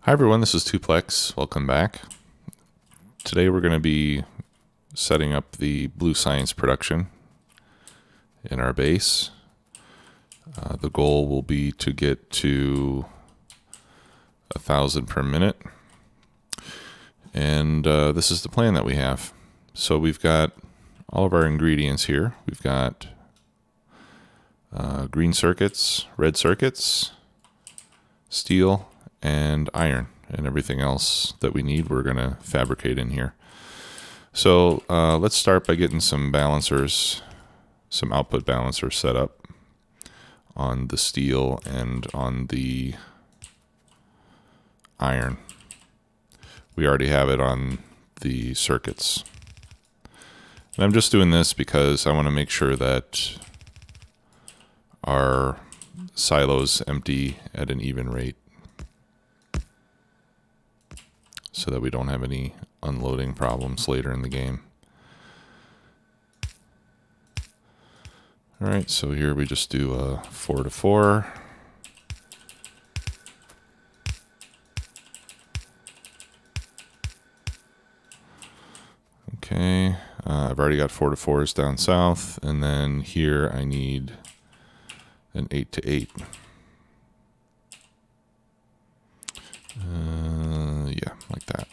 Hi everyone, this is Tuplex. Welcome back. Today we're going to be setting up the Blue Science production in our base. The goal will be to get to 1,000 per minute. And this is the plan that we have. So we've got all of our ingredients here. We've got green circuits, red circuits, steel, and iron, and everything else that we need we're going to fabricate in here. So let's start by getting some balancers, some output balancers set up on the steel and on the iron. We already have it on the circuits. And I'm just doing this because I want to make sure that our silos empty at an even rate, so that we don't have any unloading problems later in the game. All right, so here we just do a 4 to 4. Okay, I've already got 4 to 4s down south, and then here I need an 8 to 8. Yeah, like that.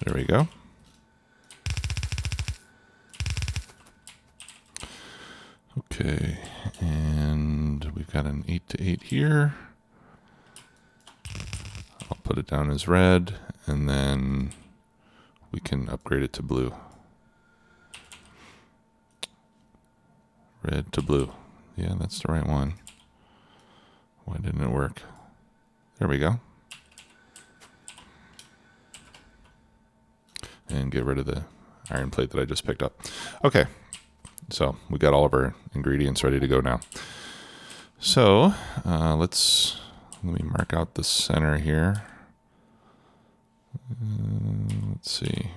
There we go. Okay, and we've got an 8 to 8 here. I'll put it down as red, and then we can upgrade it to blue. Red to blue. Yeah, that's the right one. Why didn't it work? There we go. And get rid of the iron plate that I just picked up. Okay, so we got all of our ingredients ready to go now. So let me mark out the center here. Let's see.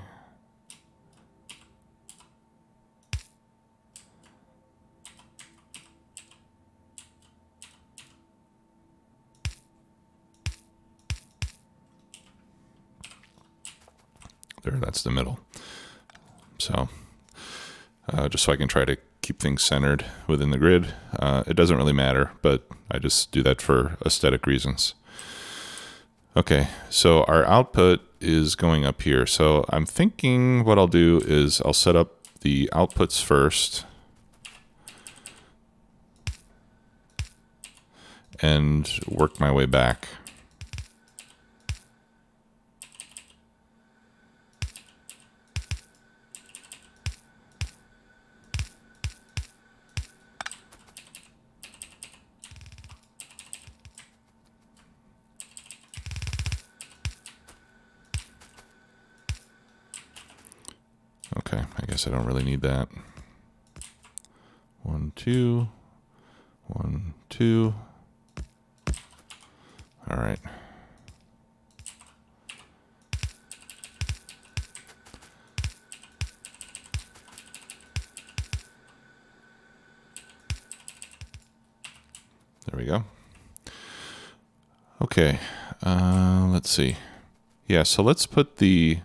There, that's the middle. So just so I can try to keep things centered within the grid. It doesn't really matter, but I just do that for aesthetic reasons. Okay, so our output is going up here. So I'm thinking what I'll do is I'll set up the outputs first and work my way back. Okay, I guess I don't really need that. 1, 2, 1, 2. All right. There we go. Okay, let's see. Yeah, so let's put the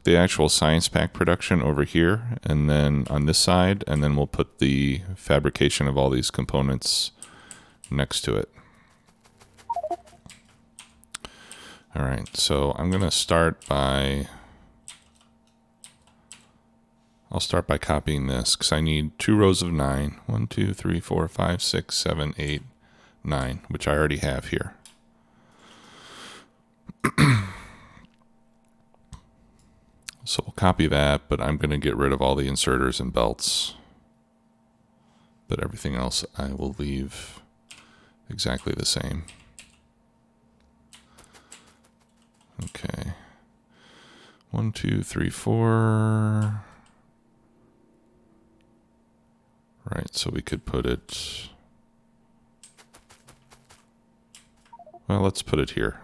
actual science pack production over here, and then on this side, and then we'll put the fabrication of all these components next to it. All right, so I'm gonna start by, I'll start by copying this because I need 2 rows of 9. 1, 2, 3, 4, 5, 6, 7, 8, 9, which I already have here. So we'll copy that, but I'm going to get rid of all the inserters and belts. but everything else I will leave exactly the same. Okay. 1, 2, 3, 4. Right, so we could put it, well, let's put it here.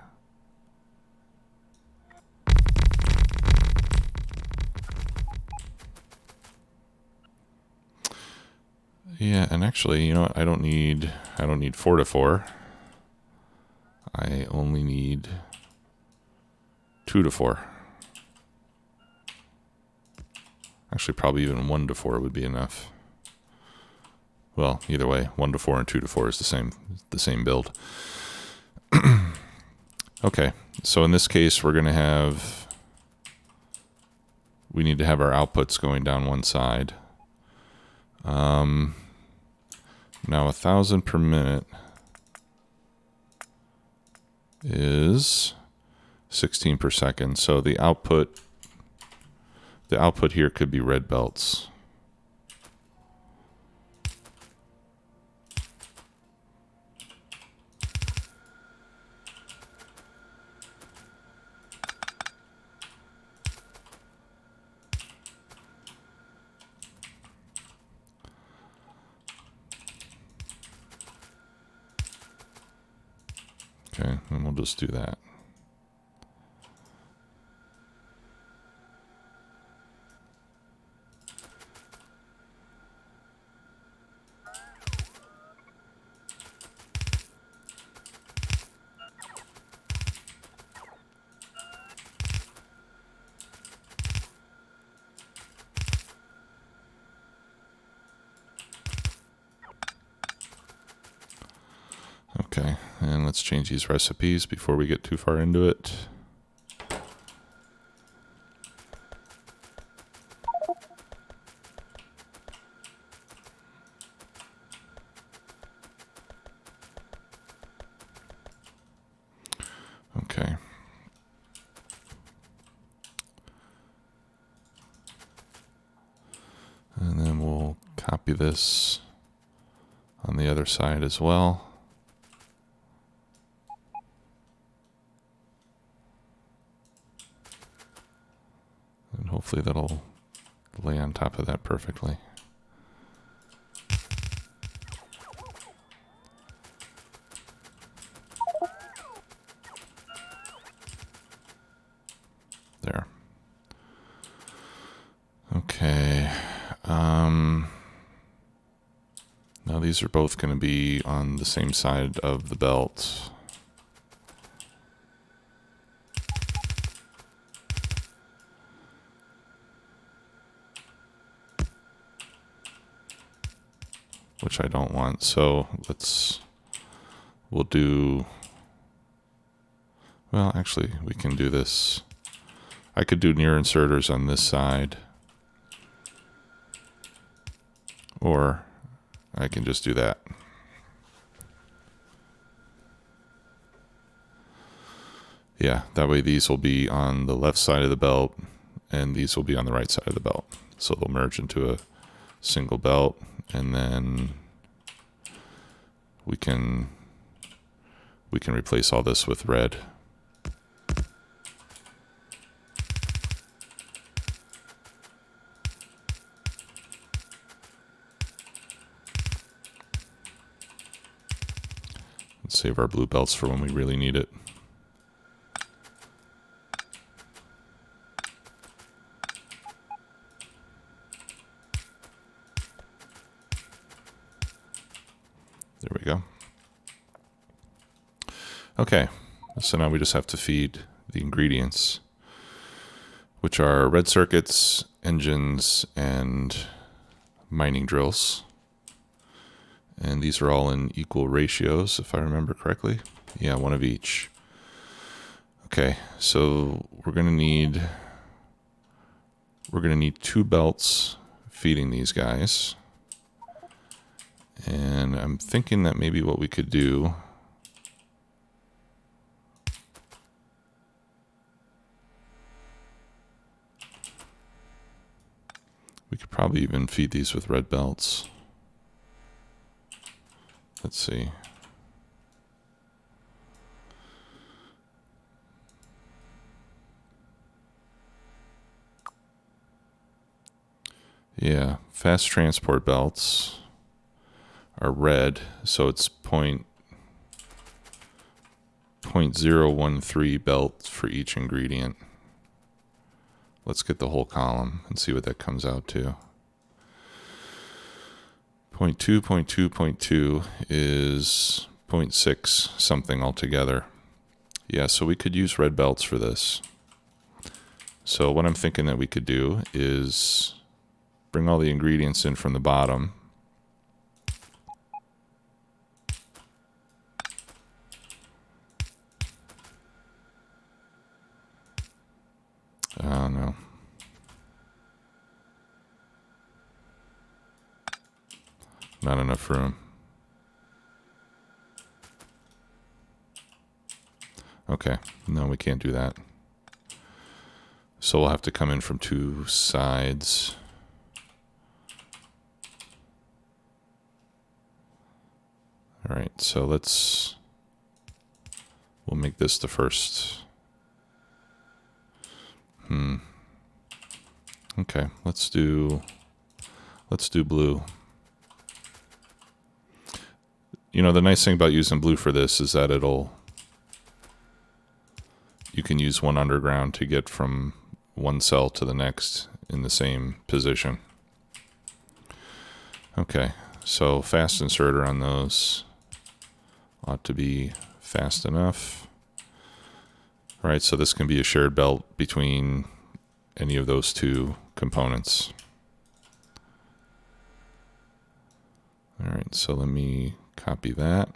Yeah, and actually, you know what? I don't need 4 to 4. I only need 2 to 4. Actually, probably even 1 to 4 would be enough. Well, either way, 1 to 4 and 2 to 4 is the same build. Okay, so in this case, we need to have our outputs going down one side. Now 1,000 per minute is 16 per second. So the output here could be red belts. Okay, and we'll just do that. Okay, and let's change these recipes before we get too far into it. Okay. And then we'll copy this on the other side as well. And hopefully that'll lay on top of that perfectly. There. Okay. Now these are both going to be on the same side of the belt. Which I don't want, so we'll do, well, actually, we can do this. I could do near inserters on this side, or I can just do that. Yeah, that way these will be on the left side of the belt, and these will be on the right side of the belt. So they'll merge into a single belt, and then we can replace all this with red. And save our blue belts for when we really need it. There we go. Okay, so now we just have to feed the ingredients, which are red circuits, engines, and mining drills. And these are all in equal ratios, if I remember correctly. Yeah, one of each. Okay, so we're gonna need 2 belts feeding these guys. And I'm thinking that maybe what we could do, we could probably even feed these with red belts. Let's see. Yeah, fast transport belts are red, so it's 0.013 belts for each ingredient. Let's get the whole column and see what that comes out to. 0.2, 0.2, 0.2 is 0.6 something altogether. Yeah, so we could use red belts for this. So what I'm thinking that we could do is bring all the ingredients in from the bottom. Oh no. Not enough room. Okay, no, we can't do that. So we'll have to come in from two sides. All right, so we'll make this the first. Okay, let's do blue. You know, the nice thing about using blue for this is that you can use one underground to get from one cell to the next in the same position. Okay, so fast inserter on those ought to be fast enough. All right, so this can be a shared belt between any of those two components. All right, so let me copy that.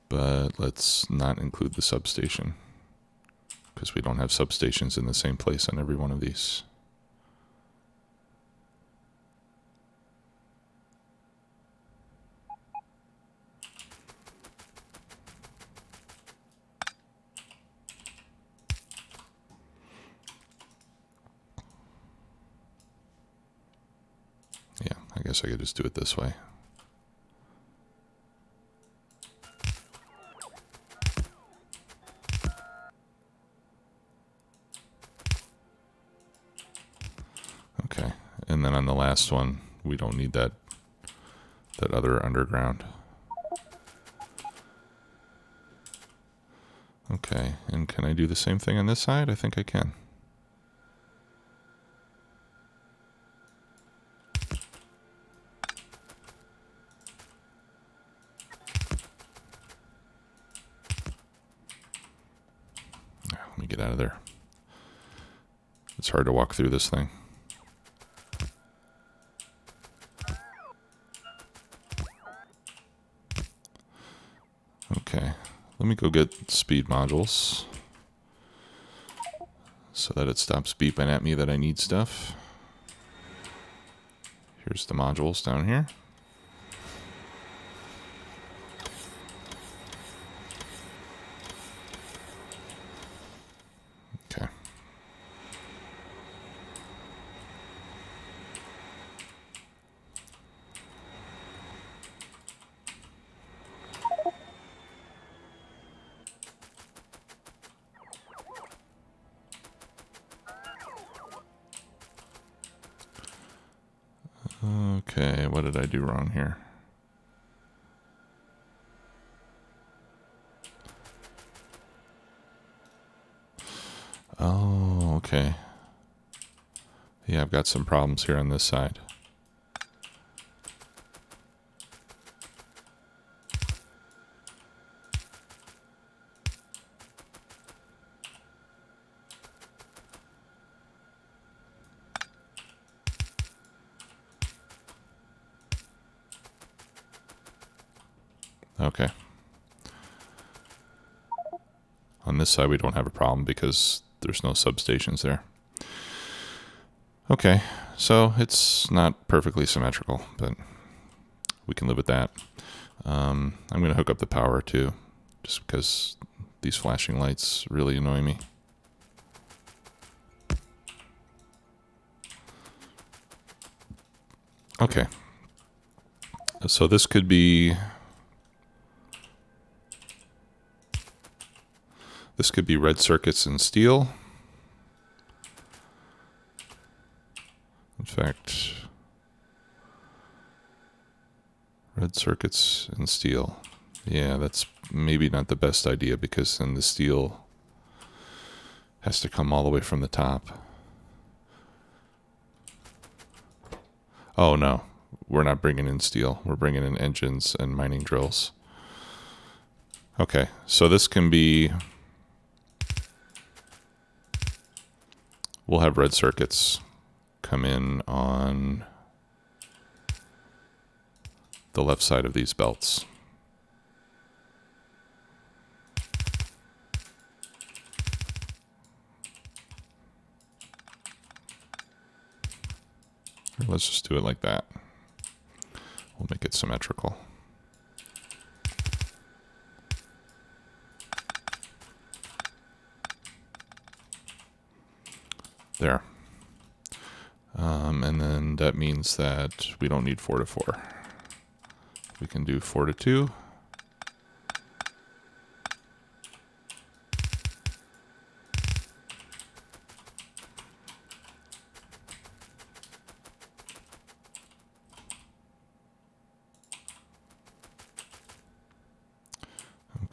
But let's not include the substation because we don't have substations in the same place on every one of these. Yeah, I guess I could just do it this way. Okay, and then on the last one, we don't need that other underground. Okay, and can I do the same thing on this side? I think I can. Let me get out of there. It's hard to walk through this thing. Okay, let me go get speed modules so that it stops beeping at me that I need stuff. Here's the modules down here. Okay. Okay, what did I do wrong here? Oh, okay. Yeah, I've got some problems here on this side. Okay. On this side, we don't have a problem because there's no substations there. Okay, so it's not perfectly symmetrical, but we can live with that. I'm going to hook up the power too, just because these flashing lights really annoy me. Okay. So this could be red circuits and steel. In fact, red circuits and steel. Yeah, that's maybe not the best idea because then the steel has to come all the way from the top. Oh no, we're not bringing in steel. We're bringing in engines and mining drills. Okay, so this can be, we'll have red circuits come in on the left side of these belts. Let's just do it like that. We'll make it symmetrical. There. And then that means that we don't need 4 to 4. We can do 4 to 2.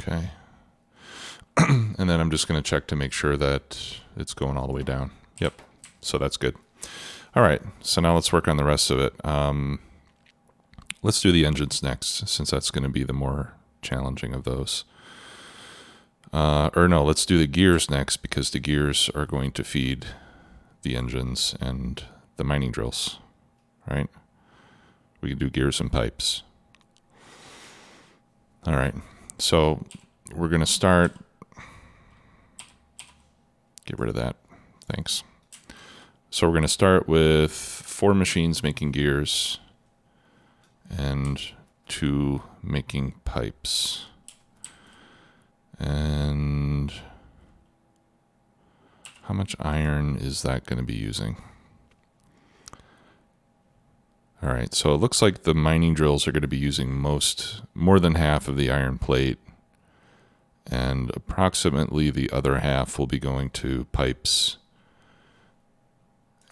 Okay. And then I'm just going to check to make sure that it's going all the way down. Yep. So that's good. All right. So now let's work on the rest of it. Let's do the engines next, since that's going to be the more challenging of those. Or no, let's do the gears next, because the gears are going to feed the engines and the mining drills, right? We can do gears and pipes. All right. So we're going to start. Get rid of that. Thanks. So we're going to start with 4 machines making gears and 2 making pipes. And how much iron is that going to be using? All right, so it looks like the mining drills are going to be using more than half of the iron plate, and approximately the other half will be going to pipes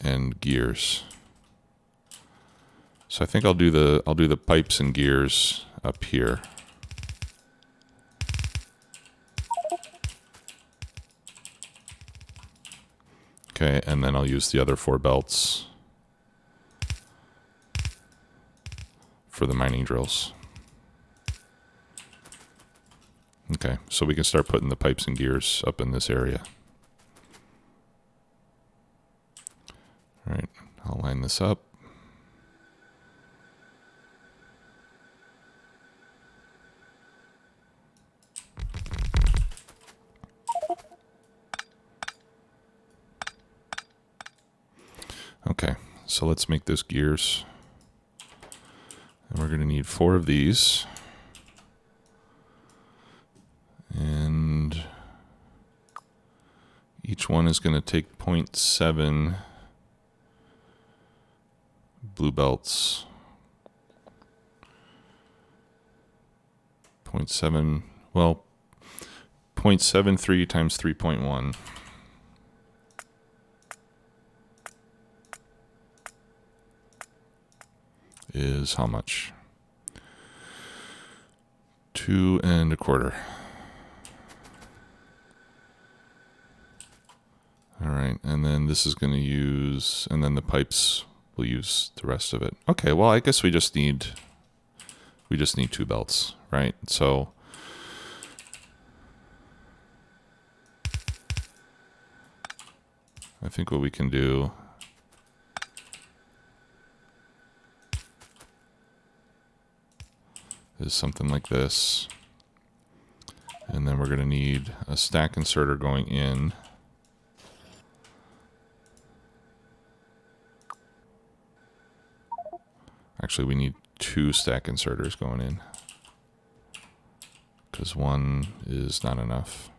and gears. So I think I'll do the pipes and gears up here. Okay, and then I'll use the other 4 belts for the mining drills. Okay, so we can start putting the pipes and gears up in this area. All right, I'll line this up. Okay, so let's make this gears. And we're going to need 4 of these. And each one is going to take 0.7 blue belts. 0.7, well, 0.73 times 3.1. Is how much? 2 1/4. All right, and then this is going to use, and then the pipes will use the rest of it. Okay, well, I guess we just need 2 belts, right? So I think what we can do is something like this. And then we're going to need a stack inserter going in. Actually, we need 2 stack inserters going in, because 1 is not enough.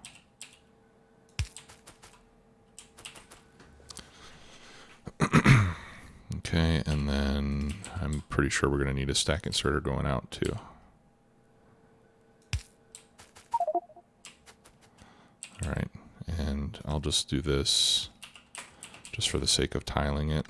Okay, and then I'm pretty sure we're going to need a stack inserter going out too. All right, and I'll just do this just for the sake of tiling it.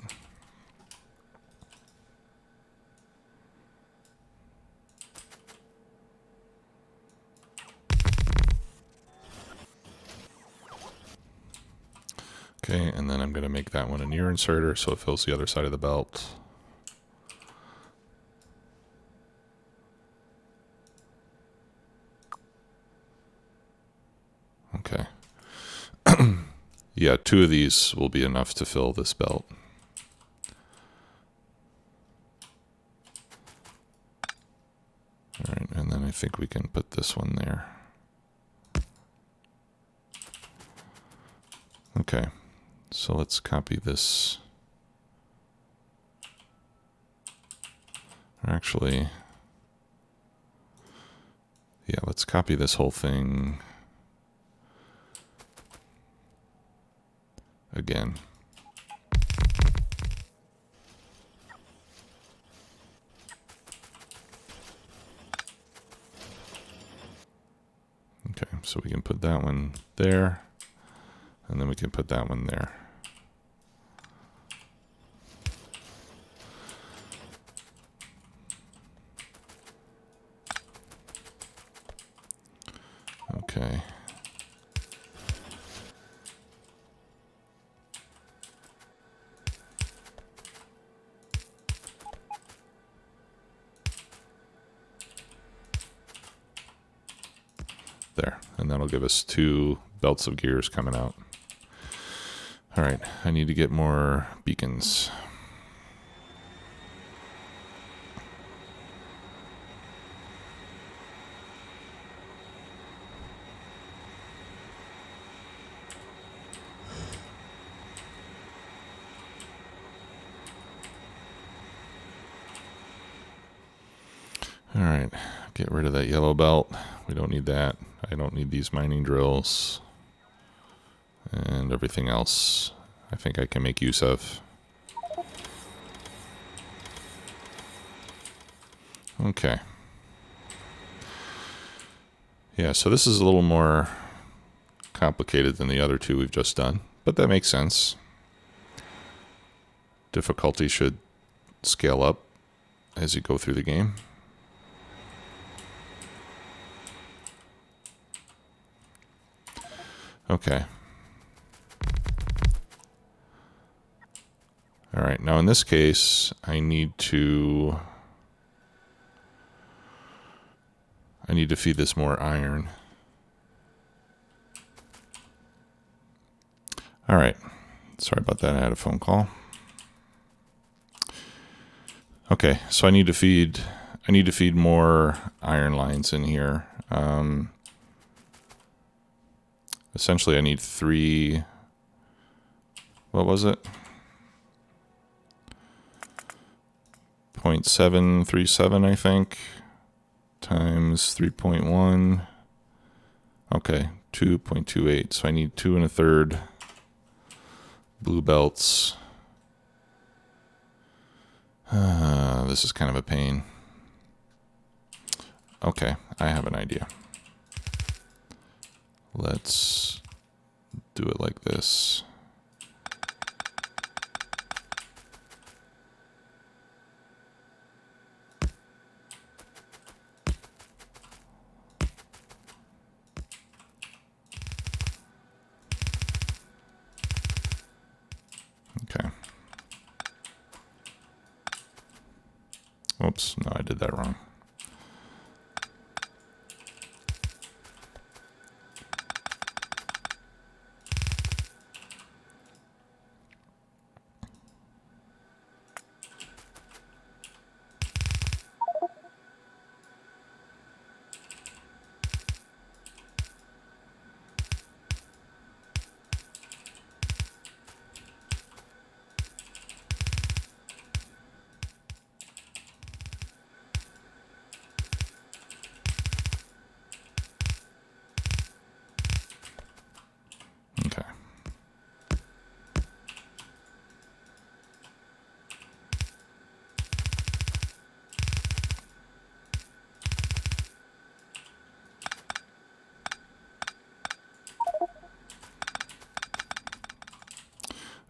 Okay, and then I'm going to make that one a near inserter so it fills the other side of the belt. Okay. Yeah, 2 of these will be enough to fill this belt. All right, and then I think we can put this one there. Okay, so let's copy this. Actually, yeah, let's copy this whole thing again. Okay, so we can put that one there, and then we can put that one there. Okay. There, and that'll give us 2 belts of gears coming out. All right, I need to get more beacons. All right, get rid of that yellow belt. We don't need that. I don't need these mining drills. And everything else I think I can make use of. Okay. Yeah, so this is a little more complicated than the other 2 we've just done, but that makes sense. Difficulty should scale up as you go through the game. Okay. All right, now in this case, I need to feed this more iron. All right, sorry about that, I had a phone call. Okay, so I need to feed more iron lines in here. Essentially, I need 3, what was it? 0.737, I think, times 3.1. Okay, 2.28. So I need 2 1/3 blue belts. This is kind of a pain. Okay, I have an idea. Let's do it like this. Okay. Oops, no, I did that wrong.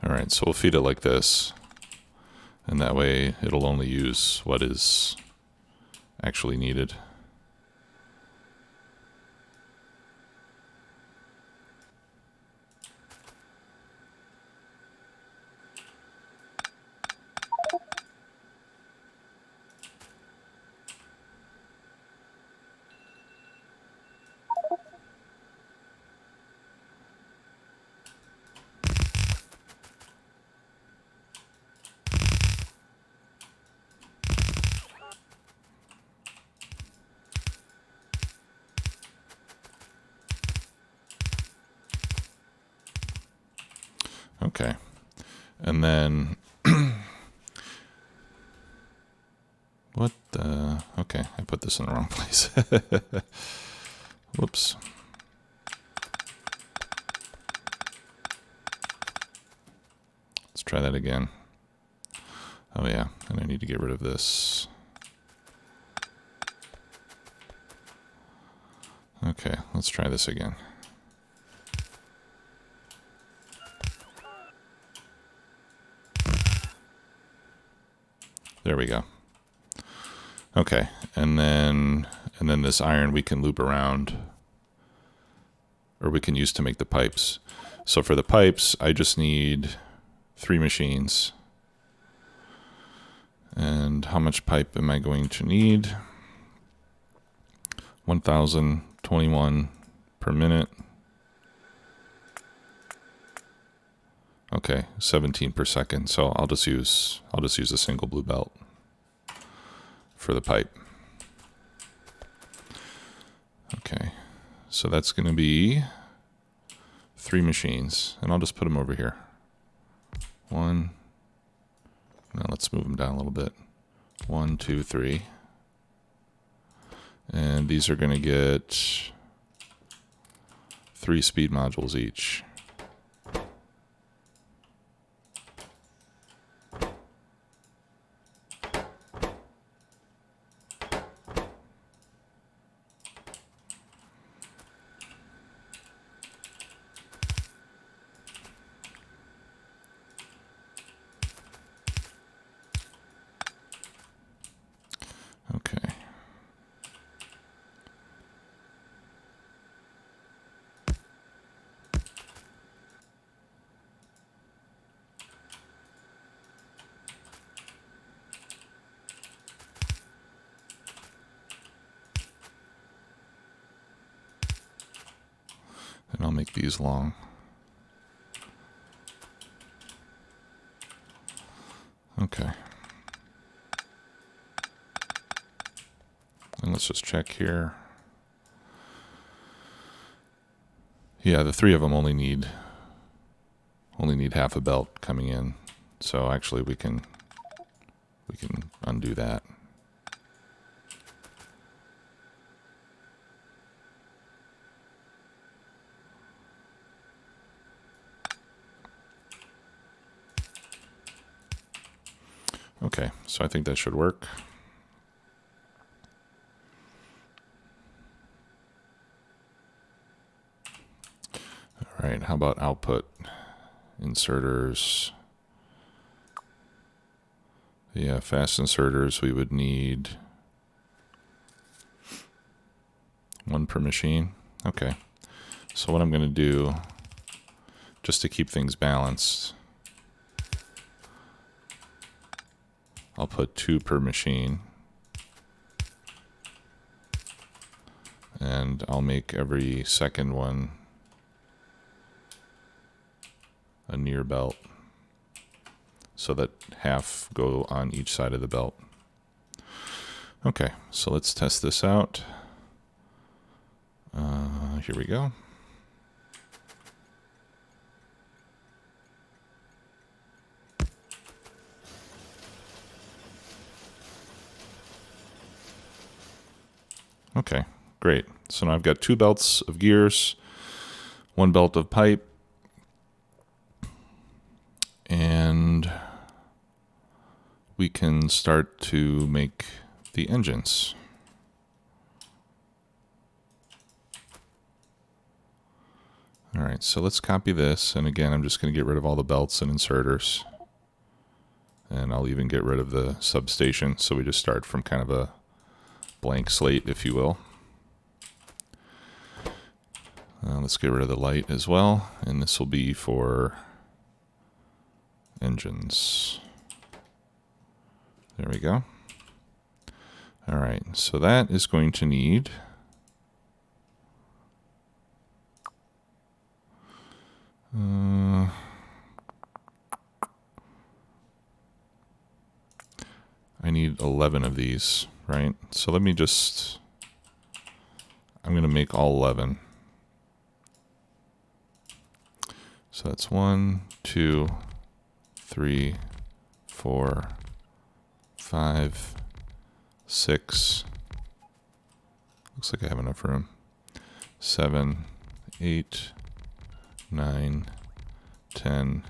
All right, so we'll feed it like this, and that way it'll only use what is actually needed. Okay, and then what the, okay, I put this in the wrong place. Whoops. Let's try that again. Oh yeah, and I need to get rid of this. Okay, let's try this again. There we go. Okay, and then this iron we can loop around, or we can use to make the pipes. So for the pipes, I just need 3 machines. And how much pipe am I going to need? 1,021 per minute. Okay, 17 per second. So I'll just use a single blue belt for the pipe. Okay, so that's going to be 3 machines, and I'll just put them over here. 1. Now let's move them down a little bit. 1, 2, 3. And these are going to get 3 speed modules each. Okay. And I'll make these long. Okay. And let's just check here. Yeah, the 3 of them only need half a belt coming in. So actually we can undo that. Okay, so I think that should work. All right, how about output? Inserters. Yeah, fast inserters, we would need 1 per machine. Okay, so what I'm going to do, just to keep things balanced, I'll put 2 per machine. And I'll make every second one a near belt, so that half go on each side of the belt. Okay, so let's test this out. Here we go. Okay, great. So now I've got 2 belts of gears, 1 belt of pipe, and we can start to make the engines. All right, so let's copy this. And again, I'm just going to get rid of all the belts and inserters. And I'll even get rid of the substation. So we just start from kind of a blank slate, if you will. Let's get rid of the light as well. And this will be for engines. There we go. All right, so that is going to need I need 11 of these, right? So let me just, I'm going to make all 11. So that's 1, 2, 3, 4, 5, 6. Looks like I have enough room. 7, 8, 9, 10,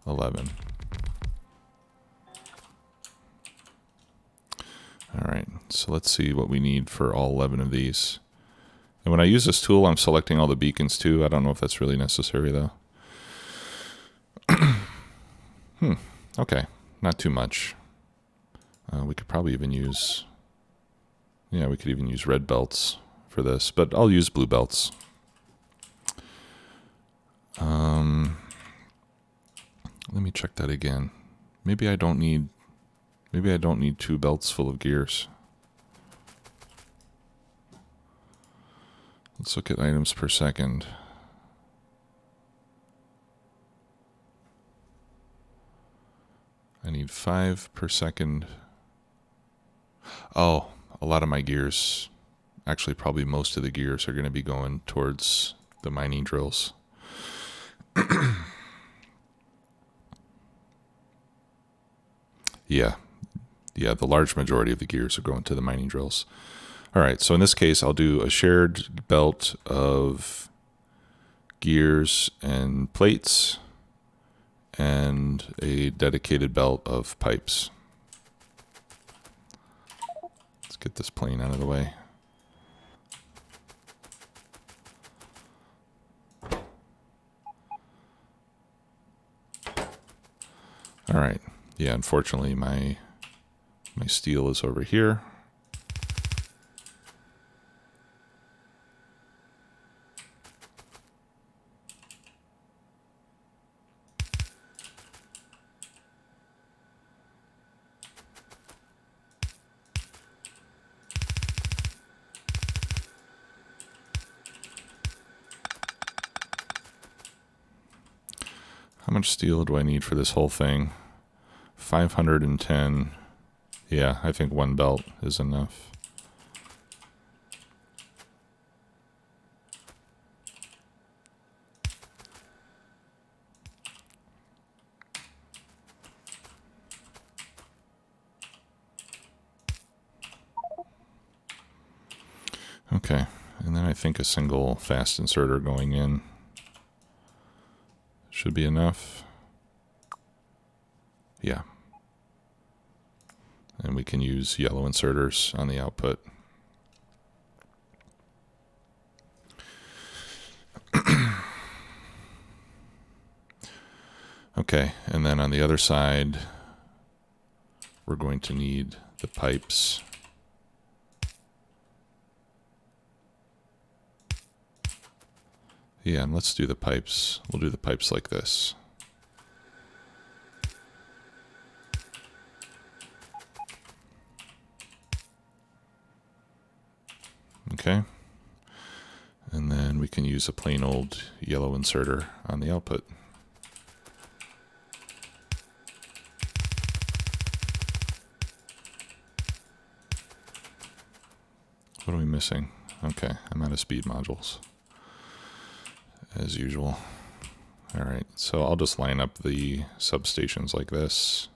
11. All right, so let's see what we need for all 11 of these. And when I use this tool, I'm selecting all the beacons too. I don't know if that's really necessary though. Okay, not too much. We could probably even use, yeah, we could even use red belts for this, but I'll use blue belts. Let me check that again. Maybe I don't need 2 belts full of gears. Let's look at items per second. I need 5 per second. Oh, a lot of my gears, actually probably most of the gears are going to be going towards the mining drills. Yeah, the large majority of the gears are going to the mining drills. All right, so in this case, I'll do a shared belt of gears and plates and a dedicated belt of pipes. Let's get this plane out of the way. All right, yeah, unfortunately my steel is over here. How much steel do I need for this whole thing? 510. Yeah, I think 1 belt is enough. Okay, and then I think a single fast inserter going in should be enough. Yeah. And we can use yellow inserters on the output. Okay, and then on the other side, we're going to need the pipes. Yeah, and let's do the pipes. We'll do the pipes like this. Okay. And then we can use a plain old yellow inserter on the output. What are we missing? Okay, I'm out of speed modules, as usual. All right, so I'll just line up the substations like this.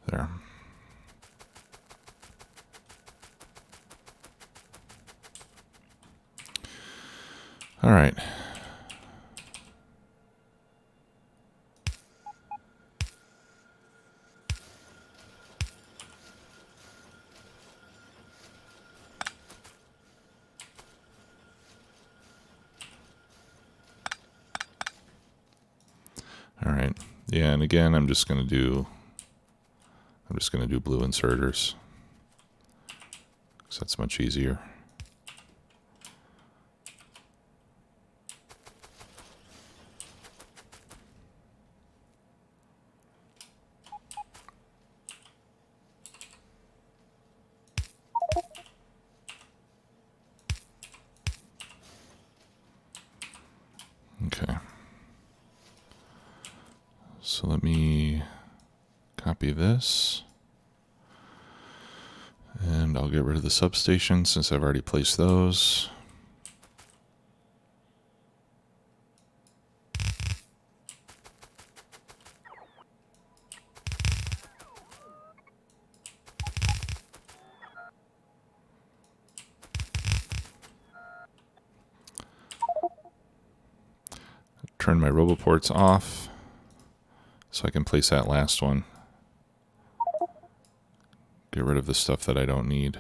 There. All right. All right. Yeah, and again, I'm just going to do blue inserters, because that's much easier. Okay. So let me copy this. And I'll get rid of the substation since I've already placed those. Turn my roboports off so I can place that last one. Get rid of the stuff that I don't need.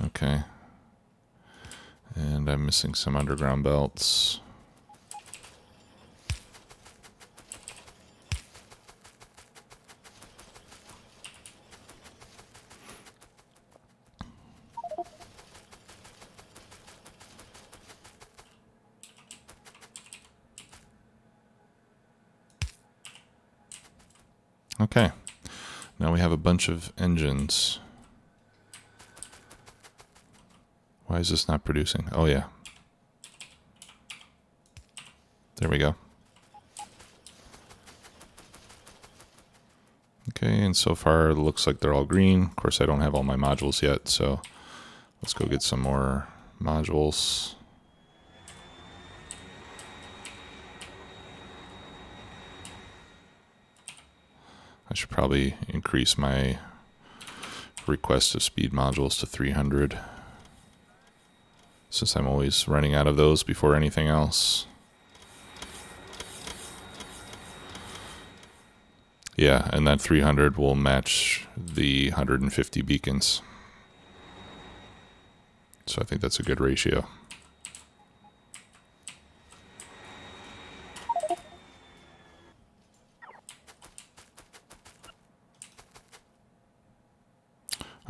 Okay. And I'm missing some underground belts. Okay. Now we have a bunch of engines. Why is this not producing? Oh, yeah. There we go. Okay, and so far it looks like they're all green. Of course, I don't have all my modules yet, so let's go get some more modules. I should probably increase my request of speed modules to 300, since I'm always running out of those before anything else. Yeah, and that 300 will match the 150 beacons. So I think that's a good ratio.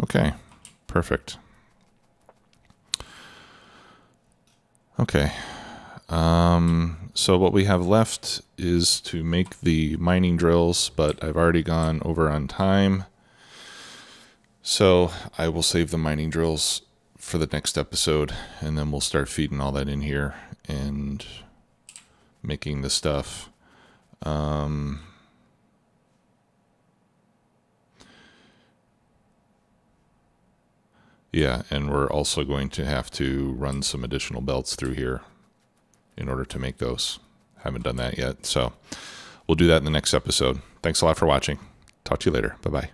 Okay, perfect. Okay. So what we have left is to make the mining drills, but I've already gone over on time. So I will save the mining drills for the next episode, and then we'll start feeding all that in here and making the stuff. Yeah, and we're also going to have to run some additional belts through here in order to make those. Haven't done that yet, so we'll do that in the next episode. Thanks a lot for watching. Talk to you later. Bye-bye.